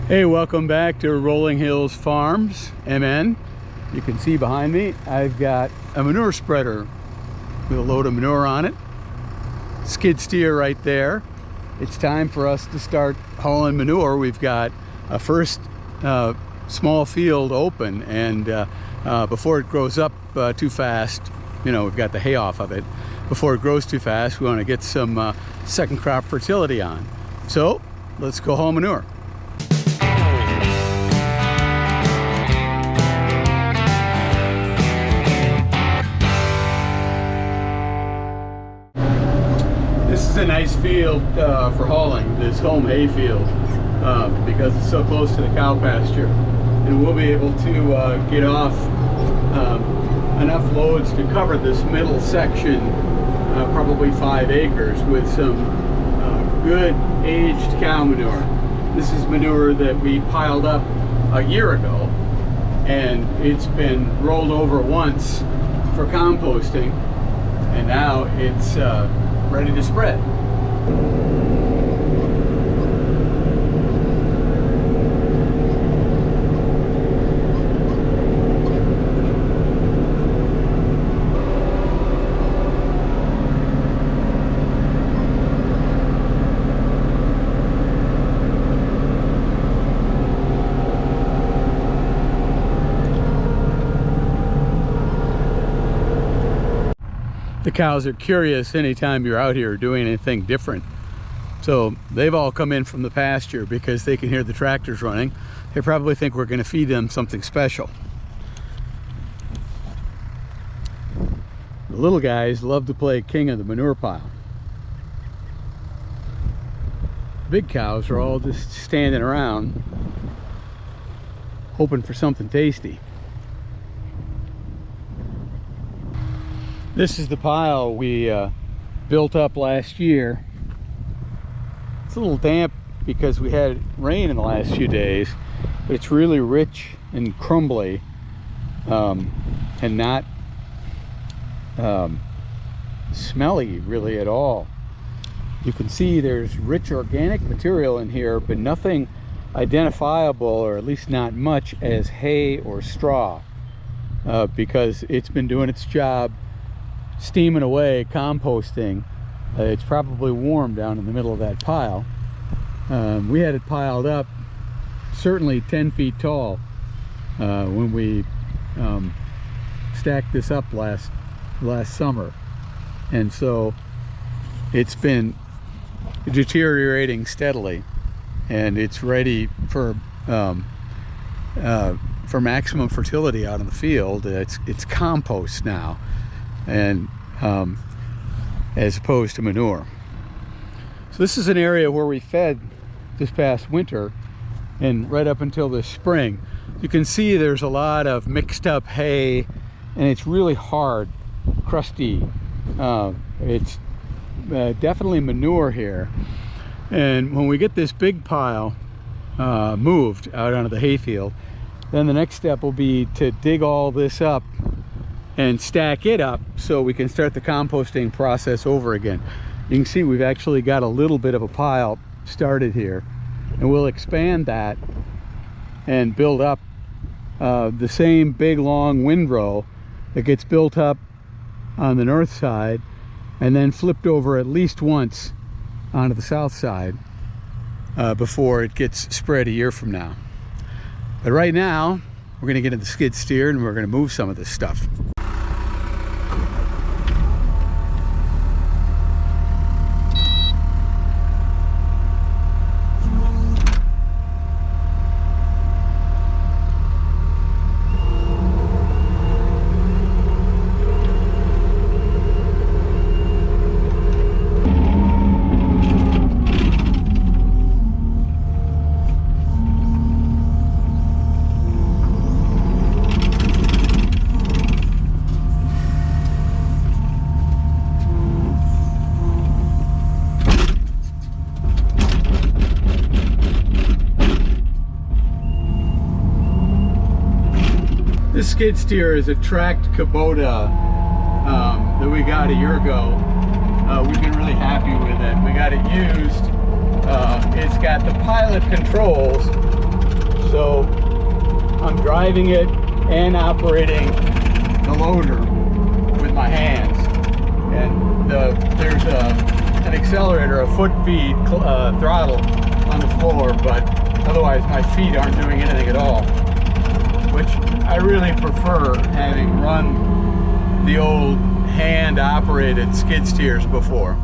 Hey, welcome back to Rolling Hills Farms, MN. You can see behind me, I've got a manure spreader with a load of manure on it. Skid steer right there. It's time for us to start hauling manure. We've got a first small field open, and before it grows up too fast, you know, we've got the hay off of it. Before it grows too fast, we want to get some second crop fertility on. So let's go haul manure. This is a nice field for hauling, this home hay field, because it's so close to the cow pasture. And we'll be able to get off enough loads to cover this middle section, probably 5 acres, with some good aged cow manure. This is manure that we piled up a year ago, and it's been rolled over once for composting, and now it's ready to spread. The cows are curious anytime you're out here doing anything different. So they've all come in from the pasture because they can hear the tractors running. They probably think we're going to feed them something special. The little guys love to play king of the manure pile. Big cows are all just standing around hoping for something tasty. This is the pile we built up last year. It's a little damp because we had rain in the last few days, but it's really rich and crumbly, and not smelly really at all. You can see there's rich organic material in here, but nothing identifiable, or at least not much, as hay or straw, because it's been doing its job steaming away, composting. It's probably warm down in the middle of that pile. We had it piled up certainly 10 feet tall when we stacked this up last summer, and so it's been deteriorating steadily, and it's ready for maximum fertility out in the field. It's compost now, and as opposed to manure. So this is an area where we fed this past winter and right up until this spring. You can see there's a lot of mixed up hay, and it's really hard, crusty. It's definitely manure here. And when we get this big pile moved out onto the hayfield, then the next step will be to dig all this up and stack it up so we can start the composting process over again. You can see we've actually got a little bit of a pile started here, and we'll expand that and build up the same big long windrow that gets built up on the north side and then flipped over at least once onto the south side before it gets spread a year from now. But right now we're going to get in the skid steer and we're going to move some of this stuff. This skid steer is a tracked Kubota that we got a year ago. We've been really happy with it. We got it used. It's got the pilot controls so I'm driving it and operating the loader with my hands. And there's an accelerator, a foot feed throttle on the floor, but otherwise my feet aren't doing anything at all, which I really prefer, having run the old hand-operated skid steers before.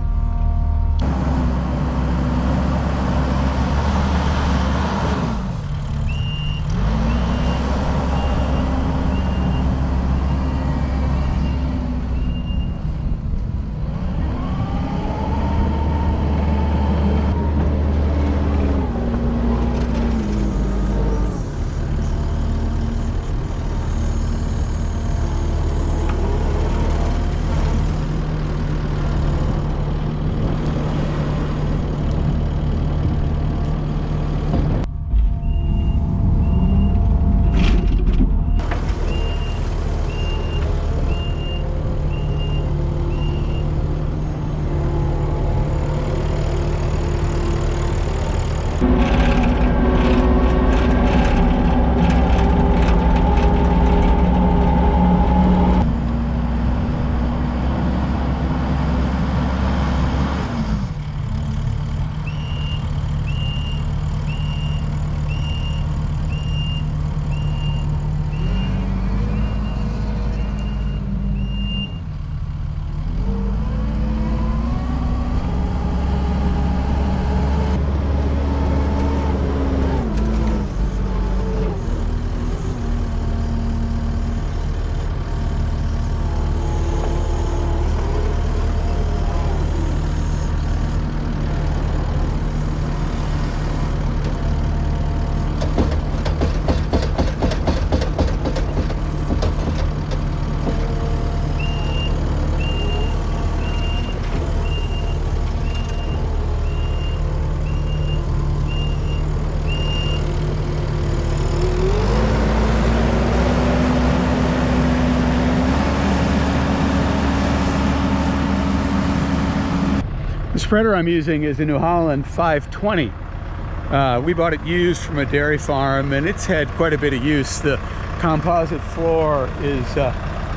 The spreader I'm using is a New Holland 520. We bought it used from a dairy farm, and it's had quite a bit of use. The composite floor is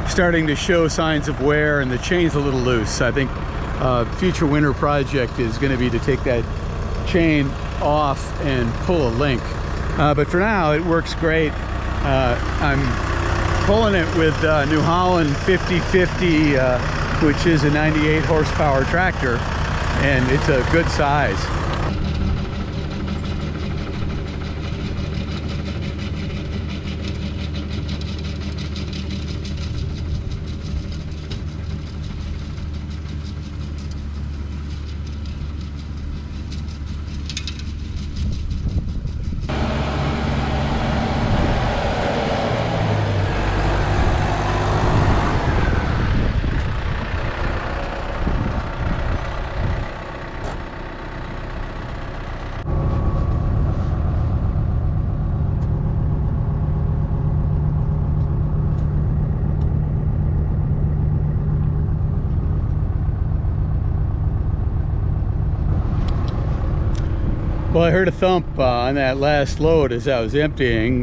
starting to show signs of wear, and the chain's a little loose. I think future winter project is going to be to take that chain off and pull a link. But for now, it works great. I'm pulling it with New Holland 50/50, which is a 98 horsepower tractor, and it's a good size. Well, I heard a thump on that last load as I was emptying.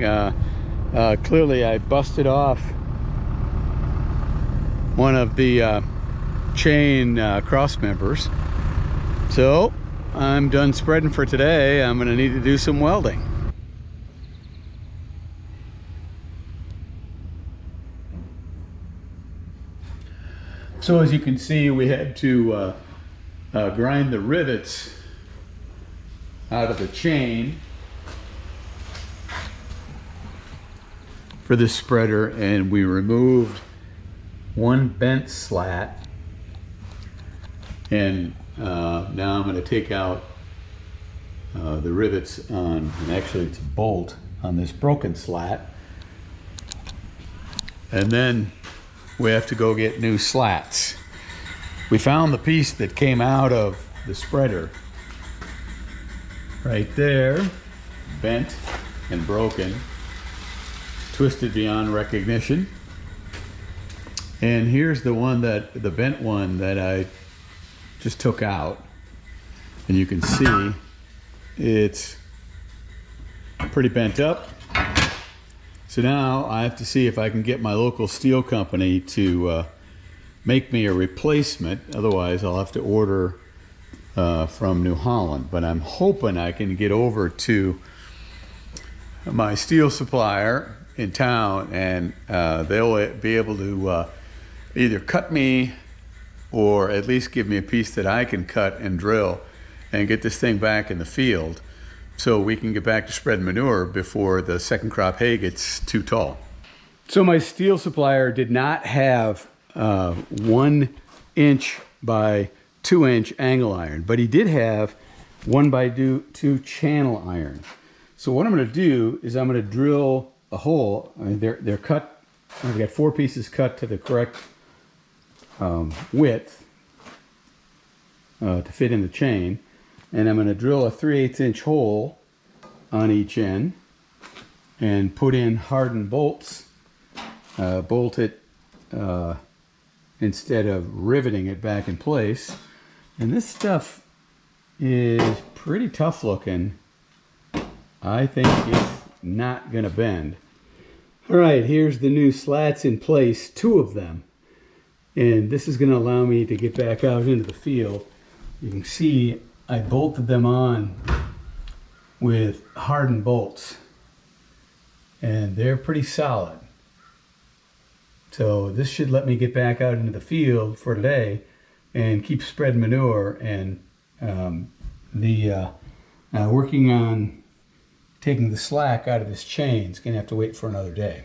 Clearly I busted off one of the chain cross members. So I'm done spreading for today. I'm gonna need to do some welding. So as you can see, we had to grind the rivets out of the chain for this spreader, and we removed one bent slat, and now I'm going to take out the rivets on, and actually it's a bolt on this broken slat, and then we have to go get new slats. We found the piece that came out of the spreader right there, bent and broken, twisted beyond recognition. And here's the one the bent one that I just took out. And you can see it's pretty bent up. So now I have to see if I can get my local steel company to make me a replacement. Otherwise, I'll have to order from New Holland. But I'm hoping I can get over to my steel supplier in town, and they'll be able to either cut me or at least give me a piece that I can cut and drill and get this thing back in the field so we can get back to spreading manure before the second crop hay gets too tall. So my steel supplier did not have 1 inch by 2 inch angle iron, but he did have 1 by 2 channel iron. So what I'm going to do is I'm going to drill a hole. I mean, they're cut. I've got 4 pieces cut to the correct width to fit in the chain, and I'm going to drill a 3/8 inch hole on each end and put in hardened bolts. Bolt it instead of riveting it back in place. And this stuff is pretty tough looking. I think it's not going to bend. All right, here's the new slats in place, 2 of them. And this is going to allow me to get back out into the field. You can see I bolted them on with hardened bolts. And they're pretty solid. So this should let me get back out into the field for today and keep spreading manure. And working on taking the slack out of this chain is going to have to wait for another day.